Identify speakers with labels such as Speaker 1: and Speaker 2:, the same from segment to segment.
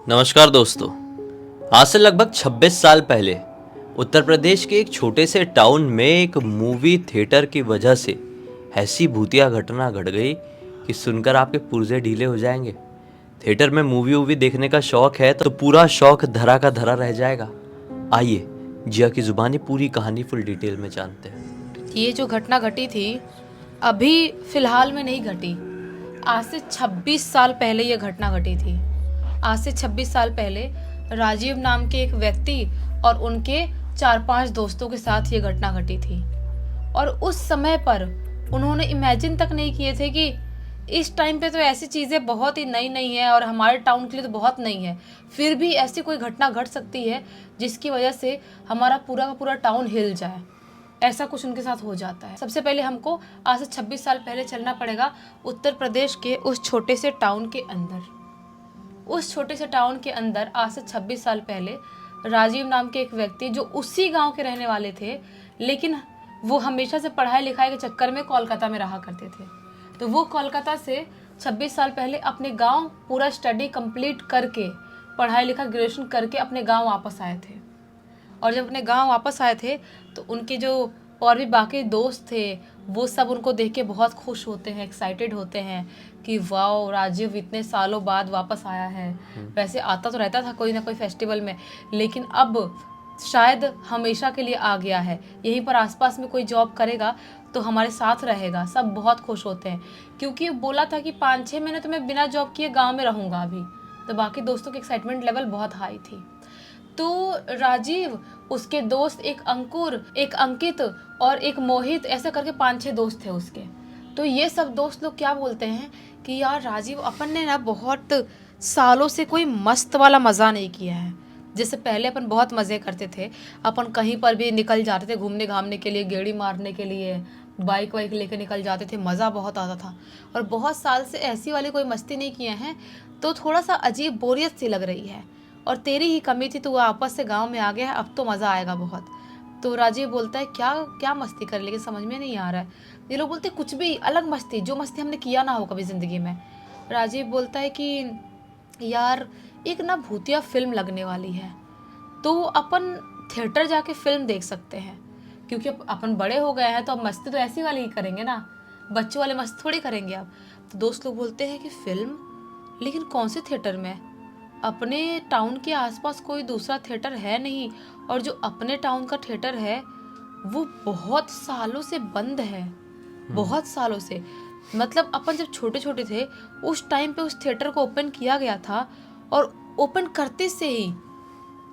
Speaker 1: नमस्कार दोस्तों। आज से लगभग 26 साल पहले उत्तर प्रदेश के एक छोटे से टाउन में एक मूवी थिएटर की वजह से ऐसी भूतिया घटना घट गई कि सुनकर आपके पुर्जे ढीले हो जाएंगे। थिएटर में मूवी वूवी देखने का शौक है तो पूरा शौक धरा का धरा रह जाएगा। आइए जिया की जुबानी पूरी कहानी फुल डिटेल में जानते हैं।
Speaker 2: ये जो घटना घटी थी अभी फिलहाल में नहीं घटी। आज से 26 साल पहले ये घटना घटी थी। आज से 26 साल पहले राजीव नाम के एक व्यक्ति और उनके 4-5 दोस्तों के साथ ये घटना घटी थी। और उस समय पर उन्होंने इमेजिन तक नहीं किए थे कि इस टाइम पे तो ऐसी चीज़ें बहुत ही नई नई हैं और हमारे टाउन के लिए तो बहुत नई है, फिर भी ऐसी कोई घटना घट सकती है जिसकी वजह से हमारा पूरा का पूरा टाउन हिल जाए। ऐसा कुछ उनके साथ हो जाता है। सबसे पहले हमको आज से 26 साल पहले चलना पड़ेगा उत्तर प्रदेश के उस छोटे से टाउन के अंदर। उस छोटे से टाउन के अंदर आज से 26 साल पहले राजीव नाम के एक व्यक्ति जो उसी गांव के रहने वाले थे, लेकिन वो हमेशा से पढ़ाई लिखाई के चक्कर में कोलकाता में रहा करते थे। तो वो कोलकाता से 26 साल पहले अपने गांव पूरा स्टडी कंप्लीट करके, पढ़ाई लिखा ग्रेजुएशन करके अपने गांव वापस आए थे। और जब अपने गांव वापस आए थे तो उनके जो और भी बाकी दोस्त थे वो सब उनको देख के बहुत खुश होते हैं, एक्साइटेड होते हैं कि वाओ राजीव इतने सालों बाद वापस आया है। वैसे आता तो रहता था कोई ना कोई फेस्टिवल में, लेकिन अब शायद हमेशा के लिए आ गया है, यहीं पर आसपास में कोई जॉब करेगा तो हमारे साथ रहेगा। सब बहुत खुश होते हैं क्योंकि बोला था कि 5-6 महीने तो मैं बिना जॉब किए गाँव में रहूँगा अभी। तो बाकी दोस्तों की एक्साइटमेंट लेवल बहुत हाई थी। तो राजीव, उसके दोस्त एक अंकुर, एक अंकित और एक मोहित, ऐसा करके 5-6 दोस्त थे उसके। तो ये सब दोस्त लोग क्या बोलते हैं कि यार राजीव, अपन ने ना बहुत सालों से कोई मस्त वाला मज़ा नहीं किया है। जैसे पहले अपन बहुत मज़े करते थे, अपन कहीं पर भी निकल जाते थे घूमने घामने के लिए, गेड़ी मारने के लिए, बाइक वाइक लेकर निकल जाते थे, मज़ा बहुत आता था। और बहुत साल से ऐसी वाली कोई मस्ती नहीं किए हैं, तो थोड़ा सा अजीब बोरियत सी लग रही है। और तेरी ही कमी थी तो वो आपस से गांव में आ गया है, अब तो मज़ा आएगा बहुत। तो राजीव बोलता है क्या क्या मस्ती कर, लेकिन समझ में नहीं आ रहा है। ये लोग बोलते कुछ भी अलग मस्ती, जो मस्ती हमने किया ना हो कभी ज़िंदगी में। राजीव बोलता है कि यार एक ना भूतिया फिल्म लगने वाली है, तो अपन थिएटर जाके फिल्म देख सकते हैं, क्योंकि अब अपन बड़े हो गए हैं तो अब मस्ती तो ऐसी वाली ही करेंगे ना, बच्चों वाले मस्ती थोड़ी करेंगे अब। तो दोस्त लोग बोलते हैं कि फिल्म, लेकिन कौन से थिएटर में? अपने टाउन के आसपास कोई दूसरा थिएटर है नहीं, और जो अपने टाउन का थिएटर है वो बहुत सालों से बंद है। बहुत सालों से, मतलब अपन जब छोटे छोटे थे उस टाइम पे उस थिएटर को ओपन किया गया था, और ओपन करते से ही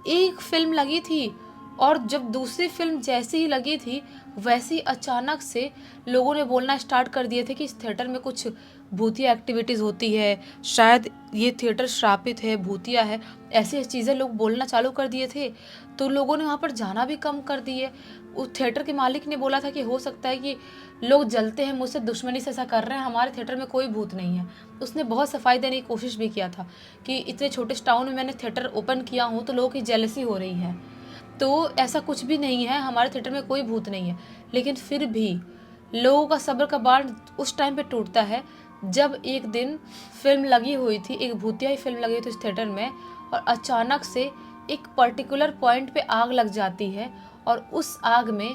Speaker 2: एक फिल्म लगी थी, और जब दूसरी फिल्म जैसे ही लगी थी वैसे ही अचानक से लोगों ने बोलना स्टार्ट कर दिए थे कि इस थिएटर में कुछ भूतिया एक्टिविटीज़ होती है, शायद ये थिएटर श्रापित है, भूतिया है, ऐसी चीज़ें लोग बोलना चालू कर दिए थे। तो लोगों ने वहाँ पर जाना भी कम कर दिए। उस थिएटर के मालिक ने बोला था कि हो सकता है कि लोग जलते हैं मुझसे, दुश्मनी से ऐसा कर रहे हैं, हमारे थिएटर में कोई भूत नहीं है। उसने बहुत सफाई देने की कोशिश भी किया था कि इतने छोटे टाउन में मैंने थिएटर ओपन किया हूँ तो लोगों की जेलसी हो रही है, तो ऐसा कुछ भी नहीं है, हमारे थिएटर में कोई भूत नहीं है। लेकिन फिर भी लोगों का सब्र का बांध उस टाइम पे टूटता है जब एक दिन फिल्म लगी हुई थी, एक भूतिया ही फिल्म लगी हुई थी इस थिएटर में, और अचानक से एक पर्टिकुलर पॉइंट पे आग लग जाती है, और उस आग में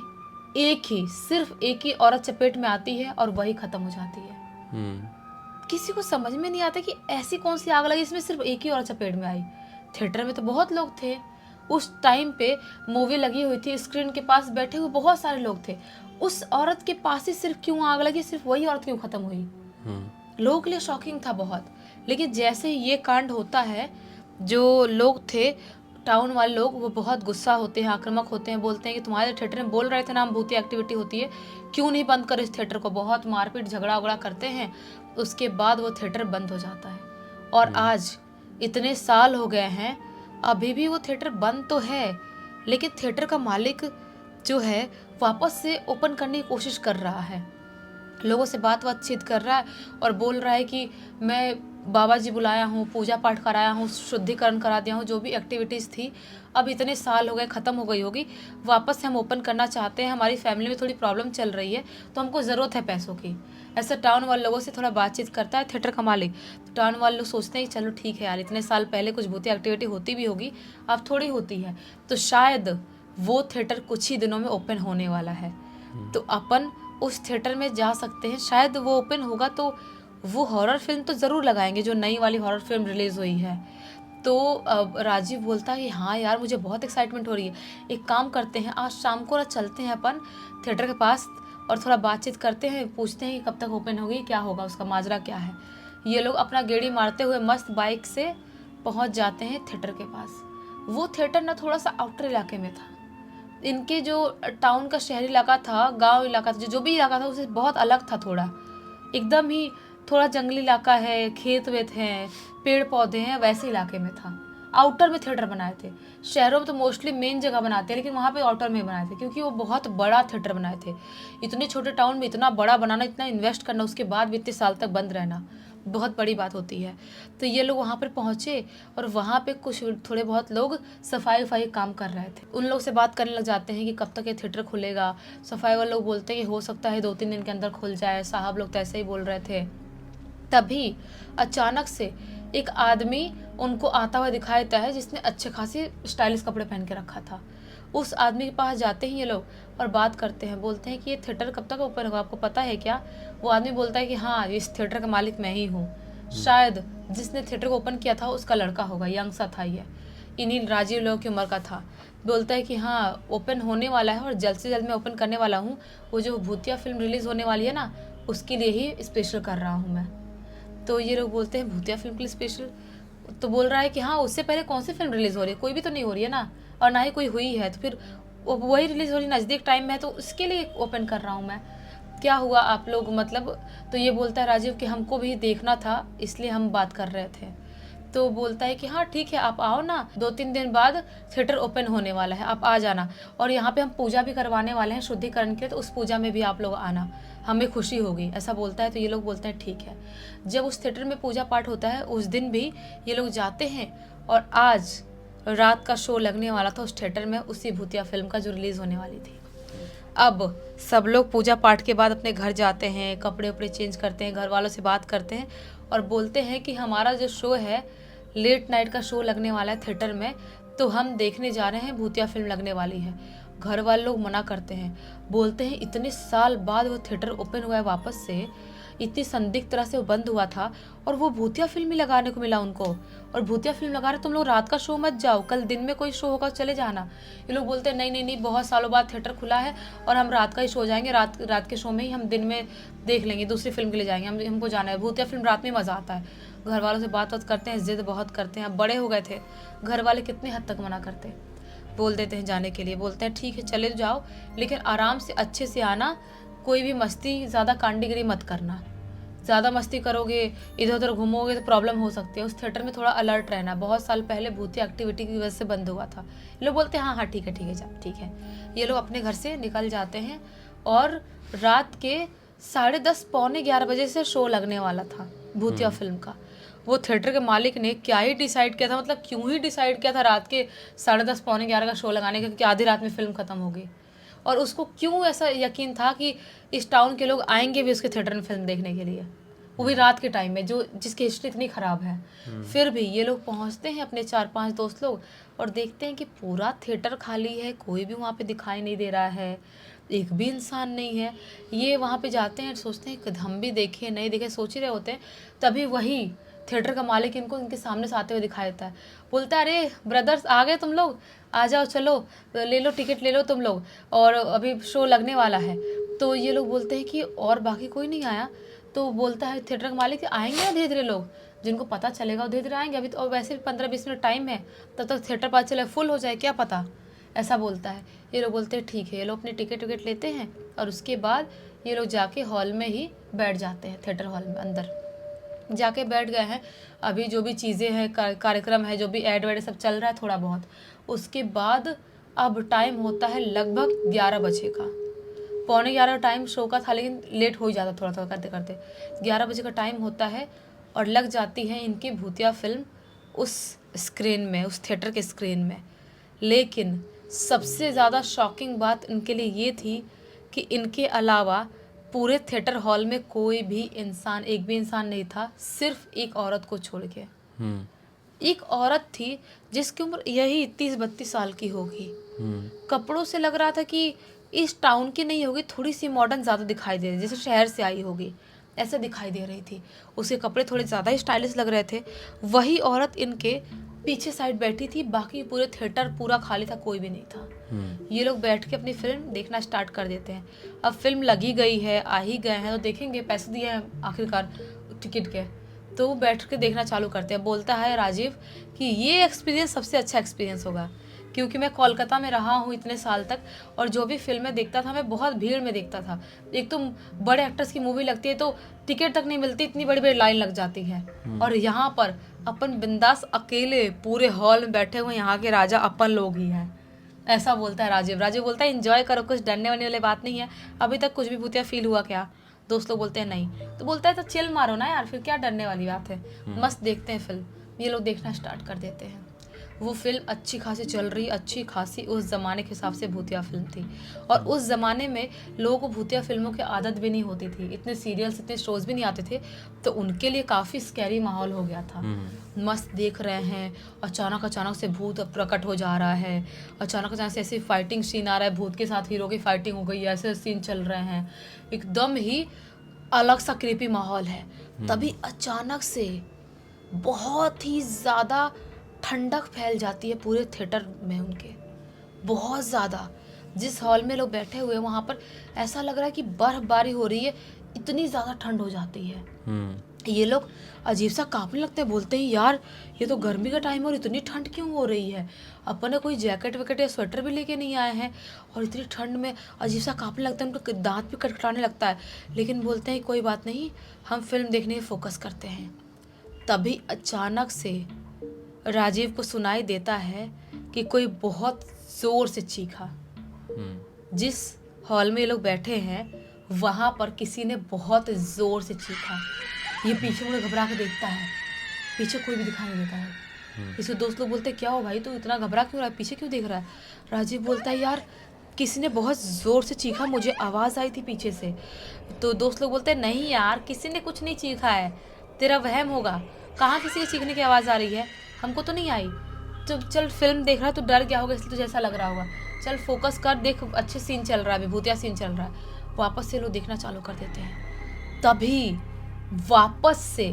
Speaker 2: सिर्फ एक ही औरत चपेट में आती है और वही खत्म हो जाती है। किसी को समझ में नहीं आता कि ऐसी कौन सी आग लगी इसमें सिर्फ एक ही औरत चपेट में आई। थिएटर में तो बहुत लोग थे, उस टाइम पे मूवी लगी हुई थी, स्क्रीन के पास बैठे हुए बहुत सारे लोग थे, उस औरत के पास ही सिर्फ क्यों आग लगी, सिर्फ वही औरत क्यों खत्म हुई? लोगों के लिए शॉकिंग था बहुत। लेकिन जैसे ये कांड होता है, जो लोग थे टाउन वाले लोग वो बहुत गुस्सा होते हैं, आक्रामक होते हैं, बोलते हैं कि तुम्हारे थिएटर में बोल रहे थे ना हम भूतिया एक्टिविटी होती है, क्यों नहीं बंद कर इस थिएटर को। बहुत मारपीट झगड़ा उगड़ा करते हैं, उसके बाद वो थिएटर बंद हो जाता है। और आज इतने साल हो गए हैं, अभी भी वो थिएटर बंद तो है, लेकिन थिएटर का मालिक जो है वापस से ओपन करने की कोशिश कर रहा है। लोगों से बातचीत कर रहा है और बोल रहा है कि मैं बाबा जी बुलाया हूँ, पूजा पाठ कराया हूँ, शुद्धिकरण करा दिया हूँ, जो भी एक्टिविटीज़ थी अब इतने साल हो गए, ख़त्म हो गई होगी, वापस से हम ओपन करना चाहते हैं, हमारी फैमिली में थोड़ी प्रॉब्लम चल रही है, तो हमको ज़रूरत है पैसों की। ऐसा टाउन वाले लोगों से थोड़ा बातचीत करता है थिएटर का मालिक। तो टाउन वाले लोग सोचते हैं कि चलो ठीक है यार, इतने साल पहले कुछ भूतिया एक्टिविटी होती भी होगी, अब थोड़ी होती है, तो शायद वो थिएटर कुछ ही दिनों में ओपन होने वाला है, तो अपन उस थिएटर में जा सकते हैं। शायद वो ओपन होगा तो वो हॉरर फिल्म तो ज़रूर लगाएंगे, जो नई वाली हॉरर फिल्म रिलीज़ हुई है। तो राजीव बोलता है कि हाँ यार, मुझे बहुत एक्साइटमेंट हो रही है, एक काम करते हैं, आज शाम को ना चलते हैं अपन थिएटर के पास और थोड़ा बातचीत करते हैं, पूछते हैं कि कब तक ओपन होगी, क्या होगा, उसका माजरा क्या है। ये लोग अपना गेड़ी मारते हुए मस्त बाइक से पहुंच जाते हैं थिएटर के पास। वो थिएटर ना थोड़ा सा आउटर इलाके में था, इनके जो टाउन का शहरी इलाका था, गांव इलाका था, जो भी इलाका था उससे बहुत अलग था, थोड़ा एकदम ही थोड़ा जंगली इलाका है, खेत वेत हैं, पेड़ पौधे हैं, वैसे इलाके में था। आउटर में थिएटर बनाए थे। शहरों में तो मोस्टली मेन जगह बनाते हैं, लेकिन वहाँ पे आउटर में बनाए थे, क्योंकि वो बहुत बड़ा थिएटर बनाए थे। इतने छोटे टाउन में इतना बड़ा बनाना, इतना इन्वेस्ट करना, उसके बाद भी इतने साल तक बंद रहना बहुत बड़ी बात होती है। तो ये लोग वहाँ पर पहुँचे और वहाँ पे कुछ थोड़े बहुत लोग सफाई वफाई काम कर रहे थे। उन लोग से बात करने लग जाते हैं कि कब तक ये थिएटर खुलेगा। सफाई वाले लोग बोलते हैं कि हो सकता है 2-3 दिन के अंदर खुल जाए, साहब लोग तो ऐसे ही बोल रहे थे। तभी अचानक से एक आदमी उनको आता हुआ दिखाई देता है, जिसने अच्छे खासे स्टाइलिश कपड़े पहन के रखा था। उस आदमी के पास जाते हैं ये लोग और बात करते हैं, बोलते हैं कि ये थिएटर कब तक ओपन होगा, आपको पता है क्या? वो आदमी बोलता है कि हाँ, इस थिएटर का मालिक मैं ही हूँ। शायद जिसने थिएटर को ओपन किया था उसका लड़का होगा, यंग सा था ये, इन्हीं राजीव लोगों की उम्र का था। बोलता है कि हाँ, ओपन होने वाला है और जल्द से जल्द मैं ओपन करने वाला हूँ। वो जो भूतिया फिल्म रिलीज़ होने वाली है ना, उसके लिए ही स्पेशल कर रहा हूँ मैं। तो ये लोग बोलते हैं भूतिया फिल्म के लिए स्पेशल? तो बोल रहा है कि हाँ, उससे पहले कौन सी फिल्म रिलीज़ हो रही है, कोई भी तो नहीं हो रही है ना, और ना ही कोई हुई है, तो फिर वही रिलीज़ हो रही नज़दीक टाइम में है, तो उसके लिए ओपन कर रहा हूँ मैं। क्या हुआ आप लोग, मतलब? तो ये बोलता है राजीव कि हमको भी देखना था, इसलिए हम बात कर रहे थे। तो बोलता है कि हाँ ठीक है, आप आओ ना, 2-3 दिन बाद थिएटर ओपन होने वाला है, आप आ जाना, और यहाँ पे हम पूजा भी करवाने वाले हैं शुद्धिकरण के, तो उस पूजा में भी आप लोग आना, हमें खुशी होगी, ऐसा बोलता है। तो ये लोग बोलते हैं ठीक है। जब उस थिएटर में पूजा पाठ होता है उस दिन भी ये लोग जाते हैं, और आज रात का शो लगने वाला था उस थिएटर में, उसी भूतिया फिल्म का जो रिलीज़ होने वाली थी। अब सब लोग पूजा पाठ के बाद अपने घर जाते हैं, कपड़े उपड़े चेंज करते हैं, घर वालों से बात करते हैं और बोलते हैं कि हमारा जो शो है, लेट नाइट का शो लगने वाला है थिएटर में, तो हम देखने जा रहे हैं, भूतिया फिल्म लगने वाली है। घर वाले लोग मना करते हैं, बोलते हैं इतने साल बाद वो थिएटर ओपन हुआ है वापस से, इतनी संदिग्ध तरह से वो बंद हुआ था, और वो भूतिया फिल्म ही लगाने को मिला उनको, और भूतिया फिल्म लगा रहे, तुम लोग रात का शो मत जाओ, कल दिन में कोई शो होगा चले जाना। ये लोग बोलते हैं नहीं नहीं नहीं, बहुत सालों बाद थिएटर खुला है और हम रात का ही शो जाएंगे, रात के शो में ही हम दिन में देख लेंगे, दूसरी फिल्म के लिए जाएंगे, हमको जाना है, भूतिया फिल्म रात में मज़ा आता है। घर वालों से बात करते हैं, जिद बहुत करते हैं, अब बड़े हो गए थे, घर वाले कितने हद तक मना करते, बोल देते हैं जाने के लिए, बोलते हैं ठीक है चले जाओ, लेकिन आराम से अच्छे से आना, कोई भी मस्ती, ज़्यादा कांडीगिरी मत करना, ज़्यादा मस्ती करोगे, इधर उधर घूमोगे तो प्रॉब्लम हो सकती है। उस थिएटर में थोड़ा अलर्ट रहना, बहुत साल पहले भूतिया एक्टिविटी की वजह से बंद हुआ था। ये लोग बोलते हैं हाँ हाँ ठीक है जा, ठीक है। ये लोग अपने घर से निकल जाते हैं और रात के 10:30 पौने 11 बजे से शो लगने वाला था भूतिया फिल्म का। वो थिएटर के मालिक ने क्या ही डिसाइड किया था, मतलब क्यों ही डिसाइड किया था रात के 10:30 पौने 11 का शो लगाने का, क्योंकि आधी रात में फिल्म खत्म होगी, और उसको क्यों ऐसा यकीन था कि इस टाउन के लोग आएंगे भी उसके थिएटर में फिल्म देखने के लिए, वो भी रात के टाइम में, जो जिसकी हिस्ट्री इतनी ख़राब है। फिर भी ये लोग पहुंचते हैं, अपने 4-5 दोस्त लोग, और देखते हैं कि पूरा थिएटर खाली है, कोई भी वहाँ पे दिखाई नहीं दे रहा है, एक भी इंसान नहीं है। ये वहाँ पे जाते हैं, सोचते हैं कि हम भी देखें नहीं देखें, सोच ही रहे होते हैं, तभी वही थिएटर का मालिक इनको इनके सामने से आते हुए दिखाई देता है। बोलता है अरे ब्रदर्स, आ गए तुम लोग, आ जाओ, चलो ले लो टिकट, ले लो तुम लोग, और अभी शो लगने वाला है। तो ये लोग बोलते हैं कि और बाकी कोई नहीं आया। तो बोलता है थिएटर का मालिक आएंगे ना धीरे धीरे लोग, जिनको पता चलेगा धीरे धीरे आएंगे, अभी तो और वैसे भी 15-20 मिनट टाइम है, तब तक थिएटर पता चले फुल हो जाए, क्या पता, ऐसा बोलता है। ये लोग बोलते हैं ठीक है। ये लोग अपनी टिकट लेते हैं और उसके बाद ये लोग जाके हॉल में ही बैठ जाते हैं, थिएटर हॉल में अंदर जाके बैठ गए हैं। अभी जो भी चीज़ें हैं, कार्यक्रम है, जो भी ऐड वैड सब चल रहा है थोड़ा बहुत, उसके बाद अब टाइम होता है लगभग 11 बजे का। 11:15 टाइम शो का था, लेकिन लेट हो ही जाता थोड़ा थोड़ा करते करते। 11 बजे का टाइम होता है और लग जाती है इनकी भूतिया फिल्म उस स्क्रीन में, उस थिएटर के स्क्रीन में। लेकिन सबसे ज़्यादा शॉकिंग बात इनके लिए ये थी कि इनके अलावा पूरे थिएटर हॉल में कोई भी इंसान, एक भी इंसान नहीं था, सिर्फ एक औरत को छोड़ के। एक औरत थी जिसकी उम्र यही 30-32 साल की होगी। कपड़ों से लग रहा था कि इस टाउन की नहीं होगी, थोड़ी सी मॉडर्न ज़्यादा दिखाई दे रही, जैसे शहर से आई होगी, ऐसा दिखाई दे रही थी। उसके कपड़े थोड़े ज़्यादा ही स्टाइलिश लग रहे थे। वही औरत इनके पीछे साइड बैठी थी, बाकी पूरे थिएटर पूरा खाली था, कोई भी नहीं था। ये लोग बैठ के अपनी फिल्म देखना स्टार्ट कर देते हैं। अब फिल्म लगी गई है, आ ही गए हैं तो देखेंगे, पैसे दिए हैं आखिरकार टिकट के, तो वो बैठ के देखना चालू करते हैं। बोलता है राजीव कि ये एक्सपीरियंस सबसे अच्छा एक्सपीरियंस होगा, क्योंकि मैं कोलकाता में रहा हूँ इतने साल तक, और जो भी फिल्में देखता था मैं बहुत भीड़ में देखता था। एक तो बड़े एक्टर्स की मूवी लगती है तो टिकट तक नहीं मिलती, इतनी बड़ी बड़ी लाइन लग जाती है। और यहाँ पर अपन बिंदास अकेले पूरे हॉल में बैठे हुए, यहाँ के राजा अपन लोग ही हैं, ऐसा बोलता है राजीव। राजीव बोलता है एंजॉय करो, कुछ डरने वरने वाली बात नहीं है, अभी तक कुछ भी भूतिया फील हुआ क्या? दोस्त लोग बोलते हैं नहीं। तो बोलता है तो चिल मारो ना यार, फिर क्या डरने वाली बात है, मस्त देखते हैं फिल्म। ये लोग देखना स्टार्ट कर देते हैं। वो फिल्म अच्छी खासी चल रही, अच्छी खासी उस ज़माने के हिसाब से भूतिया फिल्म थी। और उस ज़माने में लोगों को भूतिया फिल्मों की आदत भी नहीं होती थी, इतने सीरियल्स, इतने शोज़ भी नहीं आते थे, तो उनके लिए काफ़ी स्कैरी माहौल हो गया था। मस्त देख रहे हैं, अचानक से भूत प्रकट हो जा रहा है, अचानक से ऐसे फाइटिंग सीन आ रहा है, भूत के साथ हीरो की फाइटिंग हो गई, ऐसे सीन चल रहे हैं, एकदम ही अलग सा क्रीपी माहौल है। तभी अचानक से बहुत ही ज़्यादा ठंडक फैल जाती है पूरे थिएटर में उनके, बहुत ज़्यादा। जिस हॉल में लोग बैठे हुए हैं वहाँ पर ऐसा लग रहा है कि बर्फबारी हो रही है, इतनी ज़्यादा ठंड हो जाती है। ये लोग अजीब सा कांपने लगते हैं, बोलते हैं यार ये तो गर्मी का टाइम है और इतनी ठंड क्यों हो रही है? अपन ने कोई जैकेट वैकेट या स्वेटर भी लेके नहीं आए हैं और इतनी ठंड में अजीब सा कांपने लगता है, उनको दांत भी खटखटाने लगता है। लेकिन बोलते हैं कोई बात नहीं, हम फिल्म देखने में फोकस करते हैं। तभी अचानक से राजीव को सुनाई देता है कि कोई बहुत ज़ोर से चीखा। जिस हॉल में ये लोग बैठे हैं वहाँ पर किसी ने बहुत ज़ोर से चीखा। ये पीछे मुड़े घबरा के देखता है, पीछे कोई भी दिखाई नहीं देता है। इसके दोस्त लोग बोलते क्या हो भाई, तू इतना घबरा क्यों रहा है, पीछे क्यों देख रहा है? राजीव बोलता है यार किसी ने बहुत ज़ोर से चीखा, मुझे आवाज़ आई थी पीछे से। तो दोस्त लोग बोलते हैं नहीं यार, किसी ने कुछ नहीं चीखा है, तेरा वहम होगा, कहाँ किसी के चीखने की आवाज़ आ रही है, हमको तो नहीं आई। तो चल फिल्म देख रहा है तो डर गया होगा इसलिए तुझे ऐसा लग रहा होगा, चल फोकस कर, देख अच्छे सीन चल रहा है, अभी भूतिया सीन चल रहा है। वापस से लोग देखना चालू कर देते हैं। तभी वापस से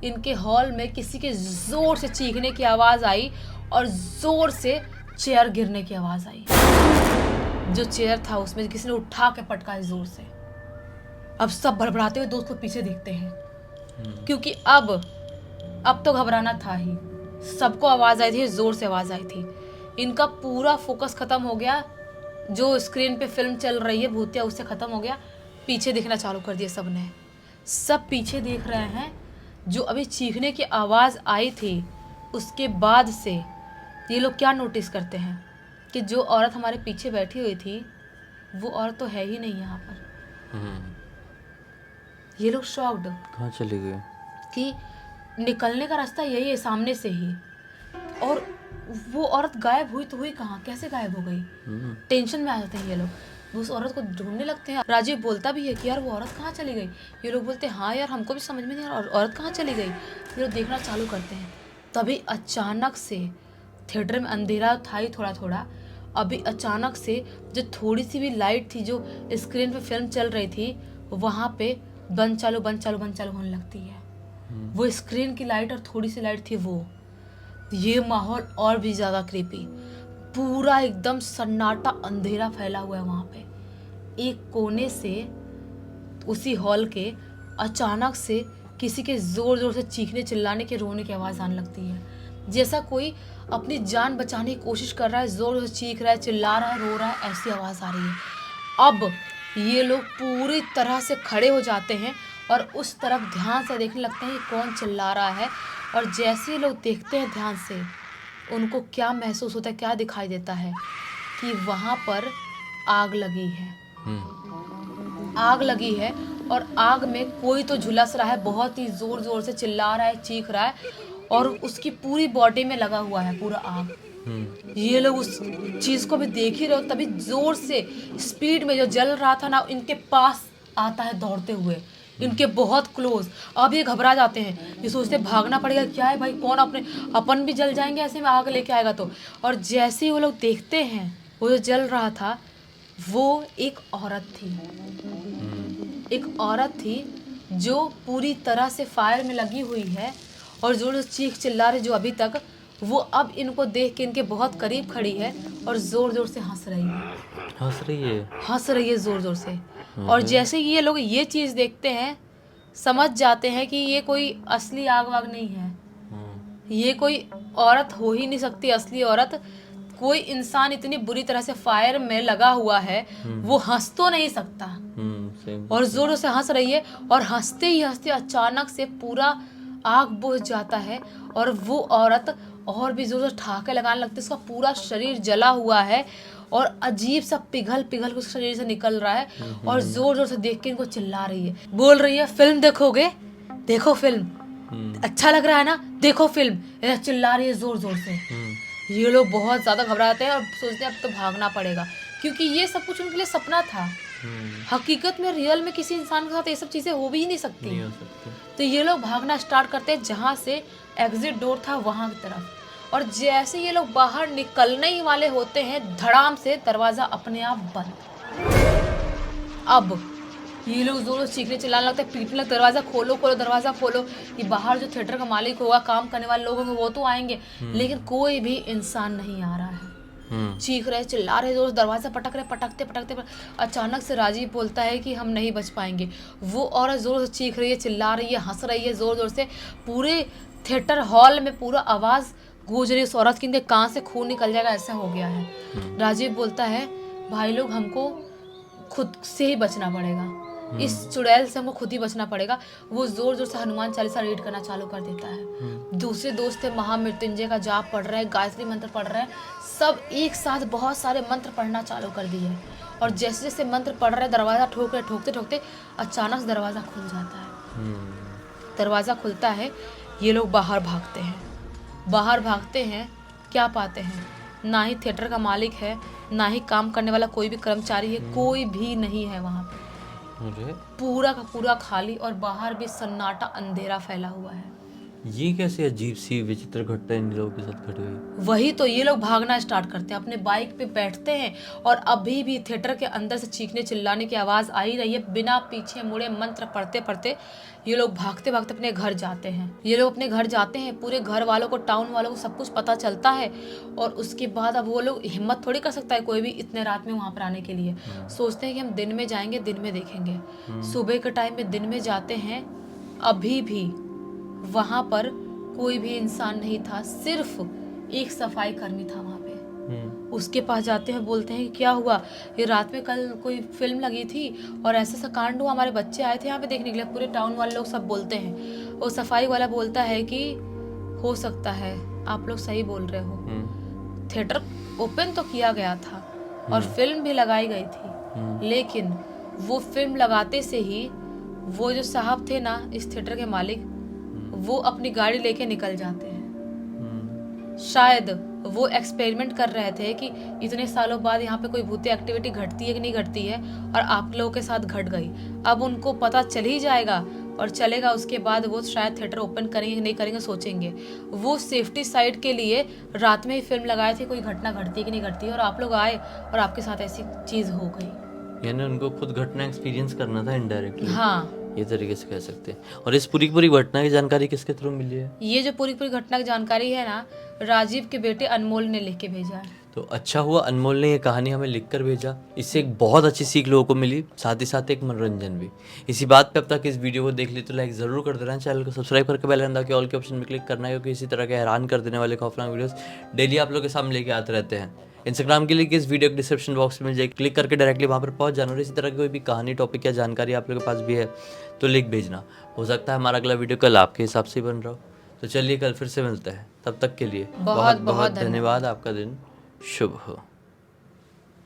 Speaker 2: इनके हॉल में किसी के ज़ोर से चीखने की आवाज़ आई और ज़ोर से चेयर गिरने की आवाज़ आई। जो चेयर था उसमें किसी ने उठा के पटका है ज़ोर से। अब सब बड़बड़ाते हुए दोस्त को पीछे देखते हैं, क्योंकि अब तो घबराना था ही, सबको आवाज़ आई थी, ज़ोर से आवाज़ आई थी। इनका पूरा फोकस ख़त्म हो गया, जो स्क्रीन पे फिल्म चल रही है भूतिया उससे ख़त्म हो गया, पीछे देखना चालू कर दिया सब ने। सब पीछे देख रहे हैं। जो अभी चीखने की आवाज़ आई थी उसके बाद से ये लोग क्या नोटिस करते हैं कि जो औरत हमारे पीछे बैठी हुई थी वो औरत तो है ही नहीं यहाँ पर। ये लोग शॉक्ड,
Speaker 1: कहाँ चली गई? कि
Speaker 2: निकलने का रास्ता यही है सामने से ही, और वो औरत गायब हुई तो हुई कहाँ, कैसे गायब हो गई? टेंशन में आ जाते हैं ये लोग, उस औरत को ढूंढने लगते हैं। राजीव बोलता भी है कि यार वो औरत कहाँ चली गई। ये लोग बोलते हैं हाँ यार हमको भी समझ में नहीं आ रहा औरत कहाँ चली गई। ये लोग देखना चालू करते हैं। तभी अचानक से थिएटर में अंधेरा था ही थोड़ा थोड़ा, अभी अचानक से जो थोड़ी सी भी लाइट थी जो स्क्रीन पे फिल्म चल रही थी वहाँ पे बंद चालू होने लगती है। वो स्क्रीन की लाइट और थोड़ी सी लाइट थी वो। ये माहौल और भी ज़्यादा क्रीपी, पूरा एकदम सन्नाटा अंधेरा फैला हुआ है वहाँ पे। एक कोने से उसी हॉल के अचानक से किसी के ज़ोर ज़ोर से चीखने चिल्लाने के रोने की आवाज़ आने लगती है, जैसा कोई अपनी जान बचाने की कोशिश कर रहा है, ज़ोर ज़ोर से चीख रहा है, चिल्ला रहा है, रो रहा है, ऐसी आवाज़ आ रही है। अब ये लोग पूरी तरह से खड़े हो जाते हैं और उस तरफ ध्यान से देखने लगते हैं कि कौन चिल्ला रहा है। और जैसे ही लोग देखते हैं ध्यान से, उनको क्या महसूस होता है, क्या दिखाई देता है कि वहाँ पर आग लगी है। आग लगी है और आग में कोई तो झुलस रहा है, बहुत ही जोर जोर से चिल्ला रहा है, चीख रहा है और उसकी पूरी बॉडी में लगा हुआ है पूरा आग। ये लोग उस चीज को भी देख ही रहे हो, तभी जोर से स्पीड में जो जल रहा था ना, इनके पास आता है दौड़ते हुए, इनके बहुत क्लोज। अब ये घबरा जाते हैं, ये सोचते हैं भागना पड़ेगा, क्या है भाई, कौन अपन भी जल जाएंगे ऐसे में आग लेके आएगा तो। और जैसे ही वो लोग देखते हैं, वो जो जल रहा था वो एक औरत थी, एक औरत थी जो पूरी तरह से फायर में लगी हुई है और जो चीख चिल्ला रही, जो अभी तक वो अब इनको देख के इनके बहुत करीब खड़ी है और जोर जोर से हंस रही है जोर जोर से। और जैसे ये लोग ये चीज़ देखते हैं, समझ जाते हैं कि ये कोई असली आग वाग नहीं है, ये कोई औरत हो ही नहीं सकती असली औरत। कोई इंसान इतनी बुरी तरह से फायर में लगा हुआ है, वो हंस तो नहीं सकता। और जोर जोर से हंस रही है और हंसते ही हंसते अचानक से पूरा आग बुझ जाता है और वो औरत और भी जोर जोर ठहाके लगाने लगती है। उसका पूरा शरीर जला हुआ है और अजीब सा पिघल पिघल के उसके शरीर से निकल रहा है और जोर जोर से देख के इनको चिल्ला रही है, बोल रही है फिल्म देखोगे, देखो फिल्म, अच्छा लग रहा है ना, देखो फिल्म, ऐसा चिल्ला रही है जोर जोर से। ये लोग बहुत ज्यादा घबरा जाते हैं और सोचते हैं अब तो भागना पड़ेगा, क्योंकि ये सब कुछ उनके लिए सपना था। हकीकत में रियल में किसी इंसान के साथ ये सब चीजें हो भी ही नहीं सकती। तो ये लोग भागना स्टार्ट करते हैं जहाँ से एग्जिट डोर था वहां की तरफ। और जैसे ये लोग बाहर निकलने ही वाले होते हैं, धड़ाम से दरवाजा अपने आप बंद। अब ये लोग जोर से चीखने चिल्लाने लगते हैं, पीटने लगते, दरवाजा खोलो खोलो दरवाजा खोलो। ये बाहर जो थिएटर का मालिक होगा, काम करने वाले लोग होंगे, वो तो आएंगे, लेकिन कोई भी इंसान नहीं आ रहा है। चीख रहे चिल्ला रहे, जोर दरवाजा पटक रहे, पटकते अचानक से राजीव बोलता है कि हम नहीं बच पाएंगे। वो औरत जोर से चीख रही है, चिल्ला रही है, हंस रही है जोर जोर से, पूरे थिएटर हॉल में पूरा आवाज गूंज रही है उस औरत की, इनके कान से खून निकल जाएगा ऐसा हो गया है। राजीव बोलता है भाई लोग हमको खुद से ही बचना पड़ेगा, इस चुड़ैल से हमको खुद ही बचना पड़ेगा। वो जोर जोर से हनुमान चालीसा रीड करना चालू कर देता है। दूसरे दोस्त थे महामृत्युंजय का जाप पढ़ रहे हैं, गायत्री मंत्र पढ़ रहे हैं, सब एक साथ बहुत सारे मंत्र पढ़ना चालू कर दिए। और जैसे जैसे मंत्र पढ़ रहे, दरवाजा ठोकते ठोकते अचानक से दरवाजा खुल जाता है। दरवाजा खुलता है, ये लोग बाहर भागते हैं, क्या पाते हैं, ना ही थिएटर का मालिक है, ना ही काम करने वाला कोई भी कर्मचारी है, कोई भी नहीं है वहां पे। पूरा का पूरा खाली और बाहर भी सन्नाटा अंधेरा फैला हुआ है।
Speaker 1: ये कैसे अजीब सी विचित्र घटना इन लोगों के साथ घट गई।
Speaker 2: वही तो, ये लोग भागना स्टार्ट करते हैं, अपने बाइक पे बैठते हैं और अभी भी थिएटर के अंदर से चीखने चिल्लाने की आवाज आ ही रही है। बिना पीछे मुड़े मंत्र पढ़ते पढ़ते ये लोग भागते भागते अपने घर जाते हैं। पूरे घर वालों को, टाउन वालों को सब कुछ पता चलता है। और उसके बाद अब वो लोग हिम्मत थोड़ी कर सकता है कोई भी इतने रात में वहां पर आने के लिए। सोचते हैं कि हम दिन में जाएंगे, दिन में देखेंगे। सुबह के टाइम में दिन में जाते हैं, अभी भी वहां पर कोई भी इंसान नहीं था, सिर्फ एक सफाई कर्मी था वहां पे। उसके पास जाते हैं, बोलते हैं कि क्या हुआ, ये रात में कल कोई फिल्म लगी थी और ऐसा कांड हुआ, हमारे बच्चे आए थे यहाँ पे देखने के लिए। पूरे टाउन वाले लोग सब बोलते हैं। वो सफाई वाला बोलता है कि हो सकता है आप लोग सही बोल रहे हो, थिएटर ओपन तो किया गया था और फिल्म भी लगाई गई थी, लेकिन वो फिल्म लगाते से ही वो जो साहब थे ना, इस थिएटर के मालिक, वो अपनी गाड़ी लेके निकल जाते हैं। शायद वो एक्सपेरिमेंट कर रहे थे कि इतने सालों बाद यहाँ पे कोई भूती एक्टिविटी घटती है कि नहीं घटती है, और आप लोगों के साथ घट गई। अब उनको पता चल ही जाएगा और चलेगा, उसके बाद वो शायद थिएटर ओपन करेंगे कि नहीं करेंगे सोचेंगे। वो सेफ्टी साइड के लिए रात में ही फिल्म लगाए थे कोई घटना घटती है कि नहीं घटती है, और आप लोग आए और आपके साथ ऐसी चीज़ हो गई।
Speaker 1: यानी उनको खुद घटना एक्सपीरियंस करना था इनडायरेक्टली।
Speaker 2: हाँ,
Speaker 1: ये तरीके से कह सकते हैं। और इस पूरी पूरी घटना की जानकारी किसके थ्रू मिली है?
Speaker 2: ये जो पूरी पूरी घटना की जानकारी है ना, राजीव के बेटे अनमोल ने लिख के भेजा है।
Speaker 1: तो अच्छा हुआ अनमोल ने ये कहानी हमें लिख कर भेजा, इससे एक बहुत अच्छी सीख लोगों को मिली, साथ ही साथ एक मनोरंजन भी। इसी बात पे अब तक इस वीडियो को देख ली तो लाइक ज़रूर कर देना, चैनल को सब्सक्राइब करके बेल आइकन दबा के ऑल के ऑप्शन में क्लिक करना है, क्योंकि इसी तरह के हैरान कर देने वाले खौफनाक वीडियोस डेली आप लोगों के सामने लेके आते रहते हैं। इंस्टाग्राम के लिए इस वीडियो के डिस्क्रिप्शन बॉक्स में जाए, क्लिक करके डायरेक्टली वहाँ पर पहुँच जाना। और इसी तरह की कोई भी कहानी, टॉपिक या जानकारी आप लोगों के पास भी है तो लिख भेजना। हो सकता है हमारा अगला वीडियो कल आपके हिसाब से बन रहा हो। तो चलिए कल फिर से मिलते हैं, तब तक के लिए बहुत बहुत धन्यवाद। आपका दिन शुभ हो।